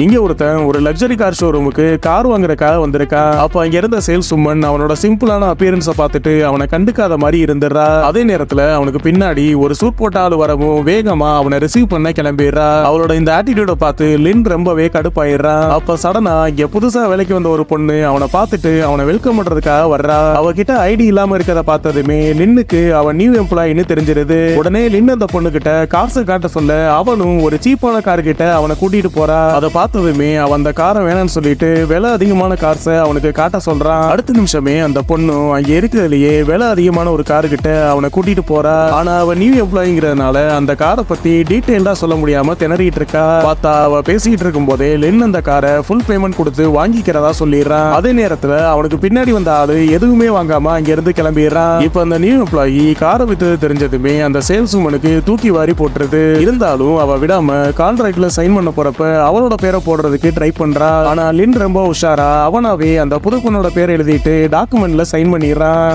இங்க ஒருத்தன் ஒரு லக்ஸரி கார் ஷோரூமுக்கு கார் வாங்குறதுக்காக வந்திருக்கான். அப்ப அங்க இருந்த சேல்ஸ் உமன் அவனோட சிம்பிளான அப்பியரன்ஸை பார்த்துட்டு அவனை கண்டுக்காத மாதிரி இருந்துடுறா. அதே நேரத்துல அவனுக்கு பின்னாடி ஒரு சூட் போட்ட ஆளு வரவும் வேகமா அவனை ரிசீவ் பண்ண கிளம்பிடுறா. அவளோட இந்த ஆட்டிடியூட பார்த்து லின் ரொம்பவே கடுப்பாயிடுறான். அப்ப சடனா இங்க புதுசா வேலைக்கு வந்த ஒரு பொண்ணு அவனை பார்த்துட்டு அவனை வெல்கம் பண்றதுக்காக வர்றா. அவகிட்ட ஐடி இல்லாம இருக்கத பார்த்ததுமே லின்னுக்கு அவன் நியூ எம்ப்ளாயின்னு தெரிஞ்சிருது. உடனே லின் அந்த பொண்ணு கிட்ட கார்ஸ் காட்ட சொல்ல அவனும் ஒரு சீப்பான கார் கிட்ட அவனை கூட்டிட்டு போறா. அதை பார்த்ததுமே அவன் அந்த காரை வேணும்னு சொல்லிட்டு விலை அதிகமான கார்ஸை அவனுக்கு காட்ட சொல்றான். அடுத்த நிமிஷமே அந்த பொண்ணும் அங்க இருக்கிறதுலயே விலை அதிகமான ஒரு காரு கிட்ட அவனை கூட்டிட்டு போறா. ஆனா அவன் நியூ எம்ப்ளாயிங்கிறதுனால அந்த காரை பத்தி டீட்டெயிலா சொல்ல முடியாம திணறிட்டு இருக்கா. பார்த்தா அவ பேசிட்டு இருக்கும் போதே லென் அந்த காரை ஃபுல் பேமெண்ட் கொடுத்து வாங்கிக்கிறதா சொல்லிடுறான். அதே நேரத்துல அவனுக்கு பின்னாடி வந்த ஆளு எதுவுமே வாங்காம அங்க இருந்து கிளம்பிடுறான். இப்ப அந்த நியூ எம்ப்ளாயி காரை வித்து தெரிஞ்சதுமே அந்த சேல்ஸ் உமனுக்கு தூக்கி வாரி போட்டுருது. இருந்தாலும் அவ விடாம கான்ட்ராக்ட்ல சைன் பண்ண போறப்ப அவளோட பேரை போடுறதுக்கு ட்ரை பண்றா. ஆனா லின் ரொம்ப உஷாரா அவனாவே அந்த புது பொண்ணோட பேரை எழுதிட்டு டாக்குமெண்ட்ல சைன் பண்ணிடுறான்.